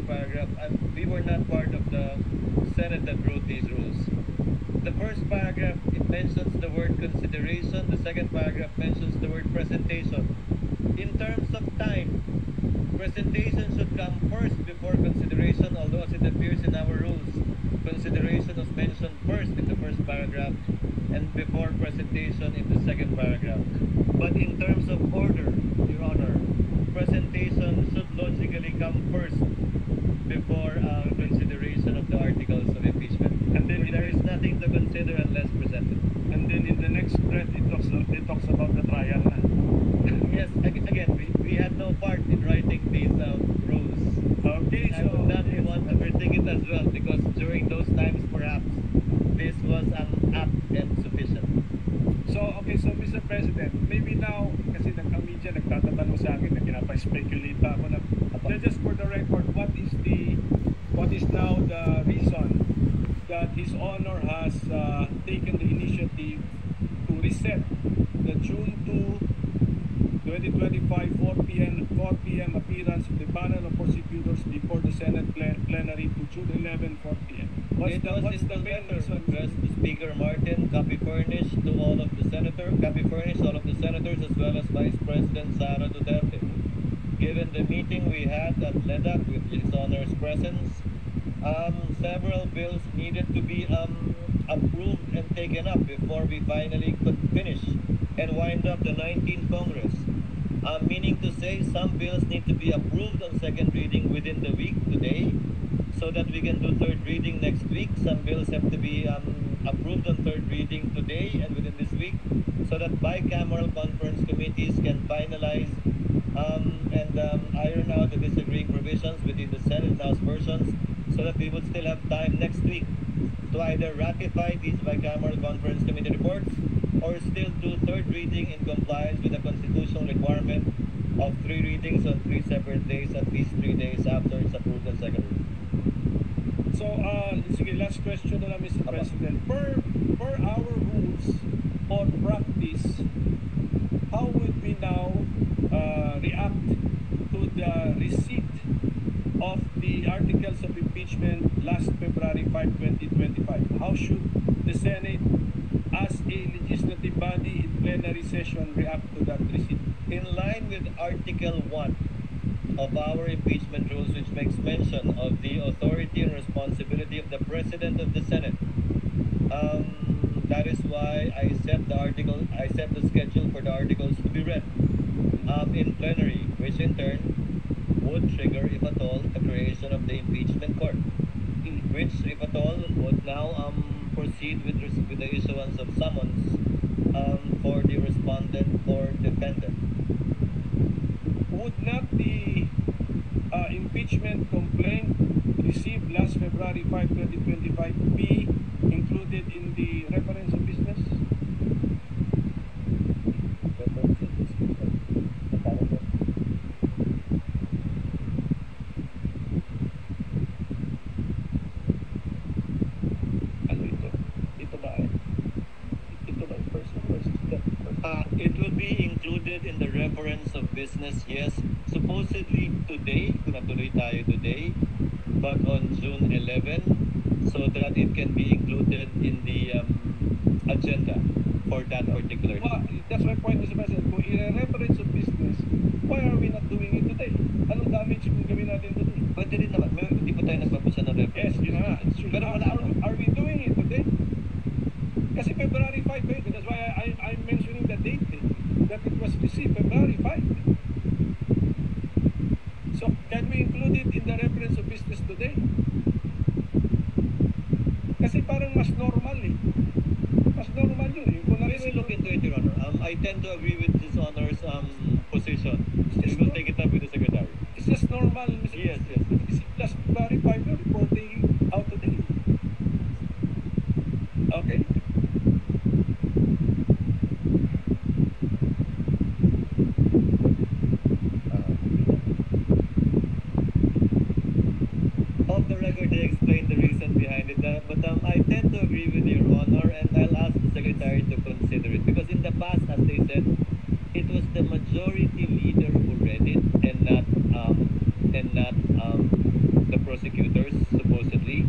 second paragraph, we were not part of the Senate that wrote these rules. The first paragraph, it mentions the word consideration. The second paragraph mentions the word presentation. In terms of time, presentation should come first before consideration, although as it appears in our rules, consideration was mentioned first in the first paragraph and before presentation in the second paragraph. But in terms of order, Your Honor, presentation should logically come first before consideration of the articles of impeachment. And then there is nothing to consider unless presented. And then in the next breath, it talks about the trial. Yes, again, we had no part in writing these rules. Okay, I would not want to critique it as well because during those times, perhaps, this was apt and sufficient. So, okay, so Mr. President, maybe now, kasi ang media nagtatanong sa akin, na pinapa-speculate ako na, just for the record, what is now the reason that His Honor has taken the initiative to reset the June 2, 2025, 4 p.m. appearance of the panel of prosecutors before the Senate plenary to June 11, 4 p.m. What's the main reason? Addressed to Speaker Martin, copy furnished to all of the senators, as well as Vice President Sara Duterte. Given the meeting we had at LEDAC with His Honor's presence, several bills needed to be approved and taken up before we finally could finish and wind up the 19th Congress. Meaning to say some bills need to be approved on second reading within the week today so that we can do third reading next week. Some bills have to be approved on third reading today and within this week so that bicameral conference committees can finalize and iron out the disagreeing provisions within the Senate and House versions so that we would still have time next week to either ratify these bicameral conference committee reports or still do third reading in compliance with the constitutional requirement of 3 readings on 3 separate days, at least 3 days after it's approved on second reading. So, sige, last question na lang, Mr. President. Per our rules or practice, how would we now react to the receipt of the articles of impeachment last February 5, 2025? How should the Senate, as a legislative body in plenary session, react to that receipt? In line with Article 1 of our impeachment rules, which makes mention of the authority and responsibility of the President of the Senate, that is why I set the schedule for the articles to be read in plenary, which in turn would trigger, if at all, the creation of the impeachment court, which, if at all, would now proceed with the issuance of summons for the respondent or defendant. Would not the impeachment complaint received last February 5, 2025 be included in the reference of business? It will be included in the reference of business, yes. Supposedly today, kung natuloy tayo today, but on June 11, so that it can be included in the agenda for that particular day. Well, that's my point, Mr. President. Kung i-reference of business, why are we not doing it today? Anong damage kung gawin natin today? Pwede rin naman, hindi pa tayo nagpapusa ng reference. Yes, yun na nga. Pero are we doing it today? Kasi February 5, that's why I'm mentioning the date that it was received, February 5. So, can we include it in the reference of business today? Kasi parang mas normal eh. Mas normal yun eh. Kung We will look into it, Your Honor. I tend to agree with His Honor's position. We will take it up with the Secretary. It's just normal, Mr. Yes. Just February 5 reporting out today. Okay. Off the record, they explained the reason behind it, but I tend to agree with Your Honor, and I'll ask the Secretary to consider it. Because in the past, as they said, it was the majority leader who read it, and not the prosecutors, supposedly.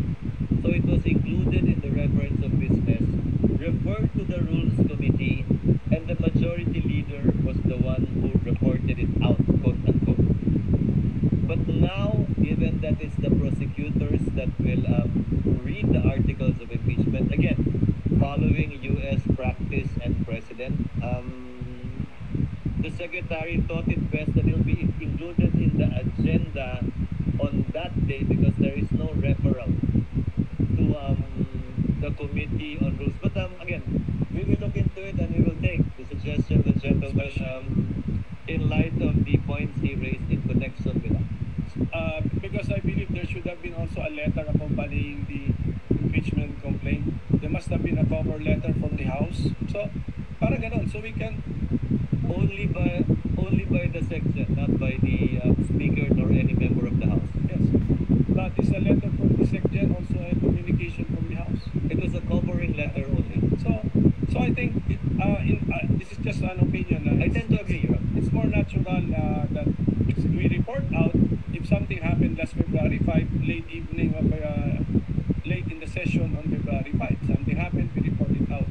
So it was included in the reference of business, referred to the Rules Committee, and the majority leader was the one who reported it out, quote unquote. But now, given that it's the prosecutors that will read the articles of impeachment, again, following U.S. practice and precedent, the secretary thought it best that it will be included in the agenda on that day because there is no referral to the committee on rules. But again, we will look into it and we will take the suggestion of the gentleman in light of the points he raised in connection with that. Because I believe there should have been also a letter accompanying the impeachment complaint. There must have been a cover letter from the House. So, para ganon. So we can... Only by the section, not by the speaker nor any member of the House. Yes. But is a letter from the section also a communication from the House? It was a covering letter only. So I think this is just an opinion. I tend to agree. It's more natural that we report out if something happened last February 5, late evening or late in the session on February 5. Something happened, we report it out.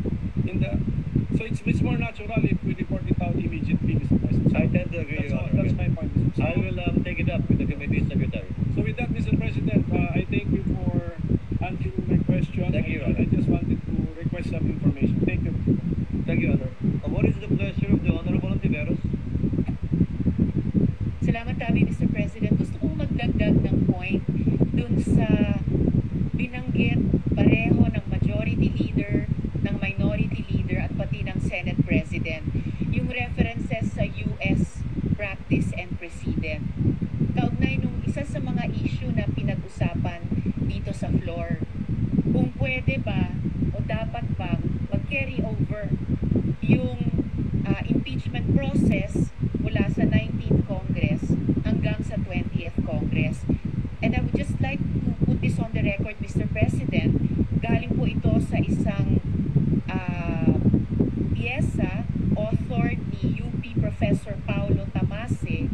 So it's more natural if we report it out immediately, Mr. President. So I tend to agree, Your Honor. That's my point. So, I will take it up with the committee secretary. So with that, Mr. President, I thank you for answering my question. Thank you, Your Honor. I just wanted to request some information. Thank you. Thank you, Your Honor. What is the pleasure of the Honorable Antiveros? Salamat tabi, Mr. President. Gusto kong magdagdag ng point dun sa binanggit pareho ng majority leader, ng minority leader, at pati ng Senate President. Yung references sa US practice and precedent. Kaugnay nung isa sa mga issue na pinag-usapan dito sa floor, kung pwede ba o dapat bang mag-carry over yung impeachment process mula sa 19th Congress hanggang sa 20th Congress. And I would just like to put this on the record, Mr. President. Galing po ito sa isang piyesa authored ni UP Professor Paulo Tamase.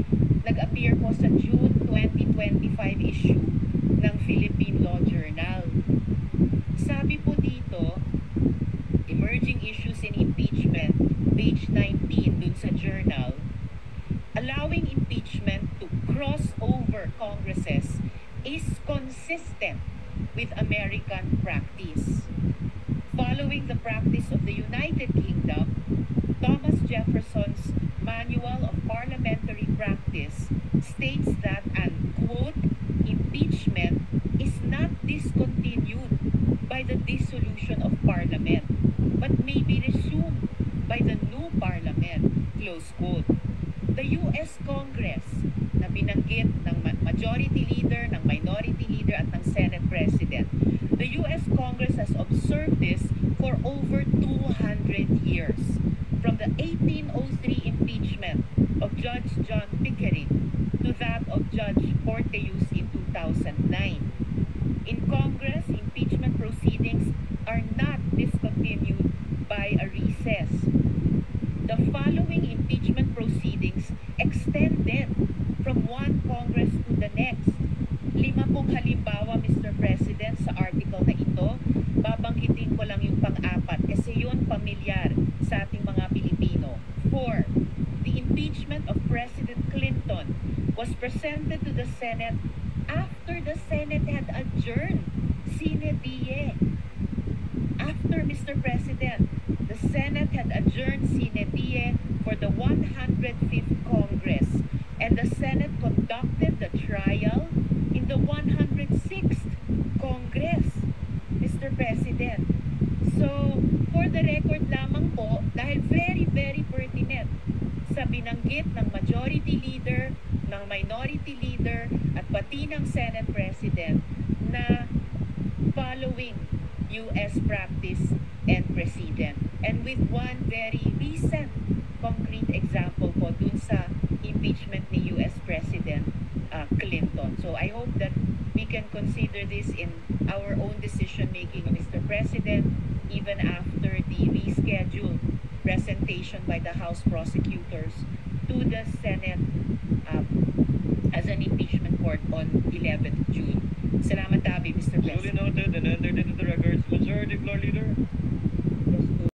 Nag-appear po sa June 2025 issue ng Philippine Law Journal. Sabi po dito, emerging issues in impeachment, page 19 dun sa journal, allowing impeachment to cross over Congresses is consistent with American practice. Following the practice of the United Kingdom, Thomas Jefferson's Manual of Parliamentary Practice states that an, quote, impeachment is not discontinued by the dissolution of Parliament, but may be resumed by the new Parliament, close quote. The U.S. Congress na binanggit ng majority leader, ng minority leader at ng Senate President, the U.S. Congress has observed this for over 200 years. From the 1803 impeachment of Judge John Pickering to that of Judge Porteus in 2009. In Congress, impeachment proceedings are not discontinued by a recess. The following impeachment proceedings extended from one Congress to the next. 5 pong halimbawa, Mr. President, sa article na ito. Babanggitin ko lang yung pang-apat kasi yun pamilyar sa ating mga Pilipino. 4. The impeachment of President Clinton was presented to the Senate after the Senate had adjourned sine die. After, Mr. President, the Senate had adjourned sine die for the 105th Congress, and the Senate conducted the trial in the 106th Congress, Mr. President. So, for the record lamang po, dahil very, very pertinent sa binanggit ng majority leader, ng minority leader, at pati ng Senate President na following U.S. practice and precedent. And with one very recent concrete example po dun sa impeachment ni U.S. President Clinton. So I hope that we can consider this in our own decision-making, Mr. President, even after the rescheduled presentation by the House prosecutors to the Senate as an impeachment court on 11th June. entered into the records. Majority Floor Leader.